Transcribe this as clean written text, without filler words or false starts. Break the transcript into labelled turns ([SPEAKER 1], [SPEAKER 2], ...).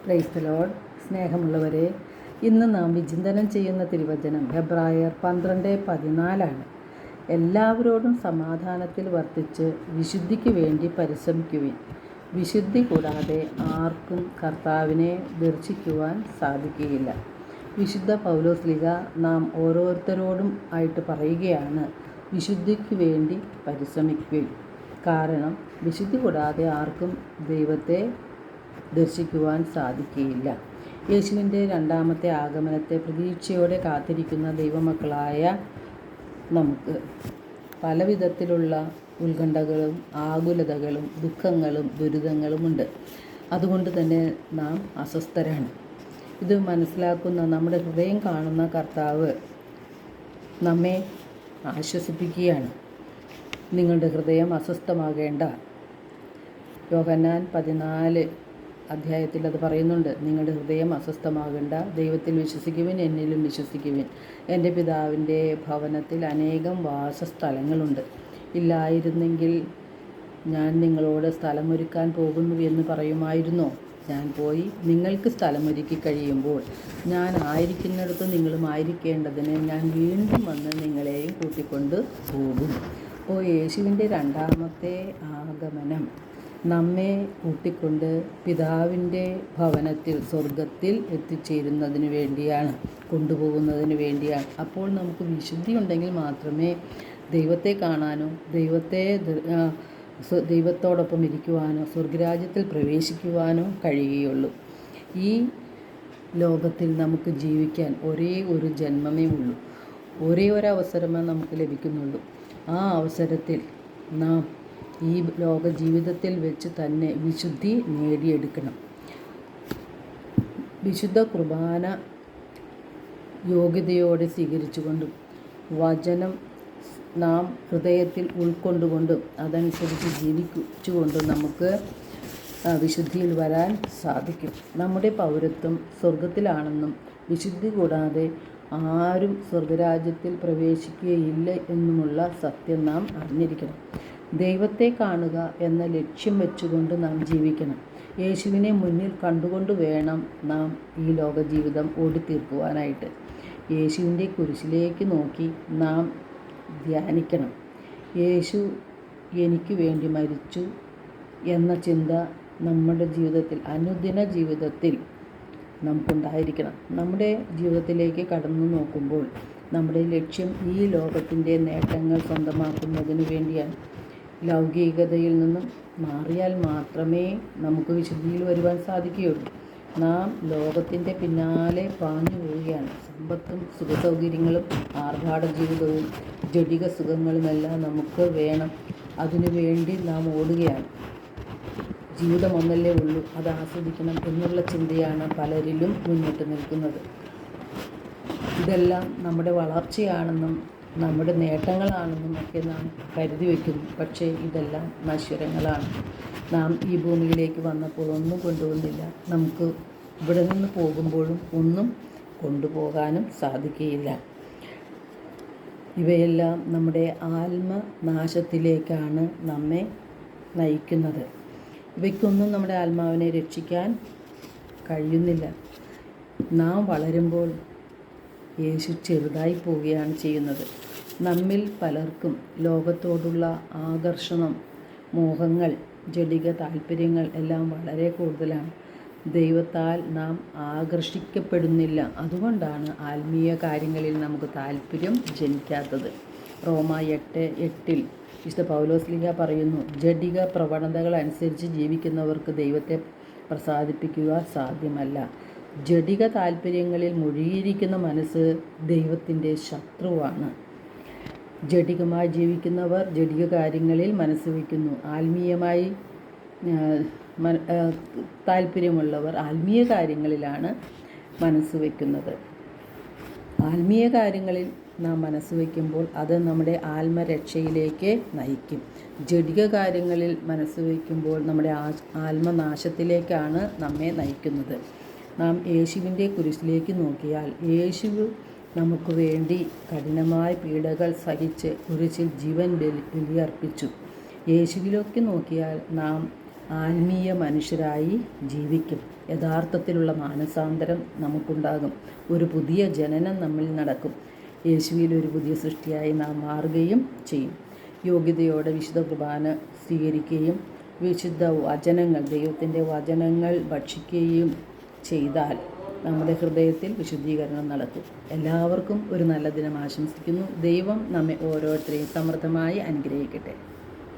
[SPEAKER 1] Praise the Lord. സ്നേഹമുള്ളവരെ, ഇന്ന് നാം വിചിന്തനം ചെയ്യുന്ന തിരുവചനം ഹെബ്രായർ 12:14 എല്ലാവരോടും സമാധാനത്തിൽ വർത്തിച്ച് വിശുദ്ധിക്ക് വേണ്ടി പരിശ്രമിക്കുവിൻ. വിശുദ്ധി കൂടാതെ ആർക്കും കർത്താവിനെ ദർശിക്കുവാൻ സാധിക്കുകയില്ല. വിശുദ്ധ പൗലോസ്ലീഹ നാം ഓരോരുത്തരോടും ആയിട്ട് പറയുകയാണ്, വിശുദ്ധിക്ക് വേണ്ടി പരിശ്രമിക്കുവിൻ. കാരണം വിശുദ്ധി കൂടാതെ ആർക്കും ദൈവത്തെ ദർശിക്കുവാൻ സാധിക്കുകയില്ല. യേശുവിൻ്റെ രണ്ടാമത്തെ ആഗമനത്തെ പ്രതീക്ഷയോടെ കാത്തിരിക്കുന്ന ദൈവമക്കളായ നമുക്ക് പലവിധത്തിലുള്ള ഉത്കണ്ഠകളും ആകുലതകളും ദുഃഖങ്ങളും ദുരിതങ്ങളുമുണ്ട്. അതുകൊണ്ട് തന്നെ നാം അസ്വസ്ഥരാണ്. ഇത് മനസ്സിലാക്കുന്ന നമ്മുടെ ഹൃദയം കാണുന്ന കർത്താവ് നമ്മെ ആശ്വസിപ്പിക്കുകയാണ്. നിങ്ങളുടെ ഹൃദയം അസ്വസ്ഥമാകേണ്ട. യോഹന്നാൻ 14 അധ്യായത്തിൽ അത് പറയുന്നുണ്ട്. നിങ്ങളുടെ ഹൃദയം അസ്വസ്ഥമാകേണ്ട, ദൈവത്തിൽ വിശ്വസിക്കുവിൻ, എന്നിലും വിശ്വസിക്കുവിൻ. എൻ്റെ പിതാവിൻ്റെ ഭവനത്തിൽ അനേകം വാസസ്ഥലങ്ങളുണ്ട്. ഇല്ലായിരുന്നെങ്കിൽ ഞാൻ നിങ്ങളോട് സ്ഥലമൊരുക്കാൻ പോകുന്നു എന്ന് പറയുമായിരുന്നോ? ഞാൻ പോയി നിങ്ങൾക്ക് സ്ഥലമൊരുക്കി കഴിയുമ്പോൾ ഞാൻ ആയിരിക്കുന്നിടത്ത് നിങ്ങളും ആയിരിക്കേണ്ടതിന് ഞാൻ വീണ്ടും വന്ന് നിങ്ങളെയും കൂട്ടിക്കൊണ്ട് പോകും. അപ്പോൾ യേശുവിൻ്റെ രണ്ടാമത്തെ ആഗമനം നമ്മെ കൂട്ടിക്കൊണ്ട് പിതാവിൻ്റെ ഭവനത്തിൽ സ്വർഗത്തിൽ എത്തിച്ചേരുന്നതിന് വേണ്ടിയാണ്, കൊണ്ടുപോകുന്നതിന് വേണ്ടിയാണ്. അപ്പോൾ നമുക്ക് വിശുദ്ധി ഉണ്ടെങ്കിൽ മാത്രമേ ദൈവത്തെ കാണാനോ ദൈവത്തോടൊപ്പം ഇരിക്കുവാനോ സ്വർഗരാജ്യത്തിൽ പ്രവേശിക്കുവാനോ കഴിയുകയുള്ളൂ. ഈ ലോകത്തിൽ നമുക്ക് ജീവിക്കാൻ ഒരേ ഒരു ജന്മമേ ഉള്ളൂ. ഒരേ ഒരു അവസരമേ നമുക്ക് ലഭിക്കുന്നുള്ളൂ. ആ അവസരത്തിൽ നാം ഈ ലോക ജീവിതത്തിൽ വെച്ച് തന്നെ വിശുദ്ധി നേടിയെടുക്കണം. വിശുദ്ധ കുർബാന യോഗ്യതയോടെ സ്വീകരിച്ചുകൊണ്ടും വചനം നാം ഹൃദയത്തിൽ ഉൾക്കൊണ്ടുകൊണ്ടും അതനുസരിച്ച് ജീവിച്ചുകൊണ്ടും നമുക്ക് വിശുദ്ധിയിൽ വരാൻ സാധിക്കും. നമ്മുടെ പൗരത്വം സ്വർഗത്തിലാണെന്നും വിശുദ്ധി കൂടാതെ ആരും സ്വർഗരാജ്യത്തിൽ പ്രവേശിക്കുകയില്ല എന്നുമുള്ള സത്യം നാം അറിഞ്ഞിരിക്കണം. ദൈവത്തെ കാണുക എന്ന ലക്ഷ്യം വെച്ചുകൊണ്ട് നാം ജീവിക്കണം. യേശുവിനെ മുന്നിൽ കണ്ടുകൊണ്ട് വേണം നാം ഈ ലോക ജീവിതം ഓടിത്തീർക്കുവാനായിട്ട്. യേശുവിൻ്റെ കുരിശിലേക്ക് നോക്കി നാം ധ്യാനിക്കണം. യേശു എനിക്ക് വേണ്ടി മരിച്ചു എന്ന ചിന്ത നമ്മുടെ ജീവിതത്തിൽ, അനുദിന ജീവിതത്തിൽ നമുക്കുണ്ടായിരിക്കണം. നമ്മുടെ ജീവിതത്തിലേക്ക് കടന്നു നോക്കുമ്പോൾ നമ്മുടെ ലക്ഷ്യം ഈ ലോകത്തിൻ്റെ നേട്ടങ്ങൾ സ്വന്തമാക്കുന്നതിന് വേണ്ടിയാണ്. ലൗകികതയിൽ നിന്നും മാറിയാൽ മാത്രമേ നമുക്ക് വിശുദ്ധിയിൽ വരുവാൻ സാധിക്കുകയുള്ളൂ. നാം ലോകത്തിൻ്റെ പിന്നാലെ പാഞ്ഞു പോവുകയാണ്. സമ്പത്തും സുഖസൗകര്യങ്ങളും ആർഭാട ജീവിതവും ജഡിക സുഖങ്ങളുമെല്ലാം നമുക്ക് വേണം. അതിനു വേണ്ടി നാം ഓടുകയാണ്. ജീവിതം ഒന്നല്ലേ ഉള്ളൂ, അത് ആസ്വദിക്കണം എന്നുള്ള ചിന്തയാണ് പലരിലും മുന്നിട്ട് നിൽക്കുന്നത്. ഇതെല്ലാം നമ്മുടെ വളർച്ചയാണെന്നും നമ്മുടെ നേട്ടങ്ങളാണെന്നും ഒക്കെ നാം കരുതി വയ്ക്കുന്നു. പക്ഷേ ഇതെല്ലാം നശ്വരങ്ങളാണ്. നാം ഈ ഭൂമിയിലേക്ക് വന്നപ്പോൾ ഒന്നും കൊണ്ടുവന്നില്ല. നമുക്ക് ഇവിടെ നിന്ന് പോകുമ്പോഴും ഒന്നും കൊണ്ടുപോകാനും സാധിക്കുകയില്ല. ഇവയെല്ലാം നമ്മുടെ ആത്മനാശത്തിലേക്കാണ് നമ്മെ നയിക്കുന്നത്. ഇവയ്ക്കൊന്നും നമ്മുടെ ആത്മാവിനെ രക്ഷിക്കാൻ കഴിയുന്നില്ല. നാം വളരുമ്പോൾ യേശു ചെറുതായി പോവുകയാണ് ചെയ്യുന്നത്. നമ്മിൽ പലർക്കും ലോകത്തോടുള്ള ആകർഷണം, മോഹങ്ങൾ, ജഡിക താല്പര്യങ്ങൾ എല്ലാം വളരെ കൂടുതലാണ്. ദൈവത്താൽ നാം ആകർഷിക്കപ്പെടുന്നില്ല. അതുകൊണ്ടാണ് ആത്മീയ കാര്യങ്ങളിൽ നമുക്ക് താല്പര്യം ജനിക്കാത്തത്. റോമ 8:8 വിശുദ്ധ പൗലോസ്ലീഹ പറയുന്നു, ജഡിക പ്രവണതകൾ അനുസരിച്ച് ജീവിക്കുന്നവർക്ക് ദൈവത്തെ പ്രസാദിപ്പിക്കുക സാധ്യമല്ല. ജഡിക താല്പര്യങ്ങളിൽ മുഴുകിയിരിക്കുന്ന മനസ്സ് ദൈവത്തിൻ്റെ ശത്രുവാണ്. ജഡികമായി ജീവിക്കുന്നവർ ജഡിക കാര്യങ്ങളിൽ മനസ്സ് വയ്ക്കുന്നു. ആത്മീയമായി താല്പര്യമുള്ളവർ ആത്മീയ കാര്യങ്ങളിലാണ് മനസ്സ് വയ്ക്കുന്നത്. ആത്മീയ കാര്യങ്ങളിൽ നാം മനസ്സ് വയ്ക്കുമ്പോൾ അത് നമ്മുടെ ആത്മരക്ഷയിലേക്ക് നയിക്കും. ജഡിക കാര്യങ്ങളിൽ മനസ്സ് വയ്ക്കുമ്പോൾ നമ്മുടെ ആത്മനാശത്തിലേക്കാണ് നമ്മെ നയിക്കുന്നത്. നാം യേശുവിൻ്റെ കുരിശിലേക്ക് നോക്കിയാൽ യേശു നമുക്ക് വേണ്ടി കഠിനമായ പീഡകൾ സഹിച്ച് കുരിശിൽ ജീവൻ ബലിയർപ്പിച്ചു. യേശുവിലേക്ക് നോക്കിയാൽ നാം ആത്മീയ മനുഷ്യരായി ജീവിക്കും. യഥാർത്ഥത്തിലുള്ള മാനസാന്തരം നമുക്കുണ്ടാകും. ഒരു പുതിയ ജനനം നമ്മിൽ നടക്കും. യേശുവിൽ ഒരു പുതിയ സൃഷ്ടിയായി നാം മാറുകയും ചെയ്യും. യോഗ്യതയോടെ വിശുദ്ധ കുർബാന സ്വീകരിക്കുകയും വിശുദ്ധ വചനങ്ങൾ, ദൈവത്തിൻ്റെ വചനങ്ങൾ ഭക്ഷിക്കുകയും ചെയ്താൽ നമ്മുടെ ഹൃദയത്തിൽ വിശുദ്ധീകരണം നടക്കും. എല്ലാവർക്കും ഒരു നല്ല ദിനം ആശംസിക്കുന്നു. ദൈവം നമ്മെ ഓരോരുത്തരെയും സമൃദ്ധമായി അനുഗ്രഹിക്കട്ടെ.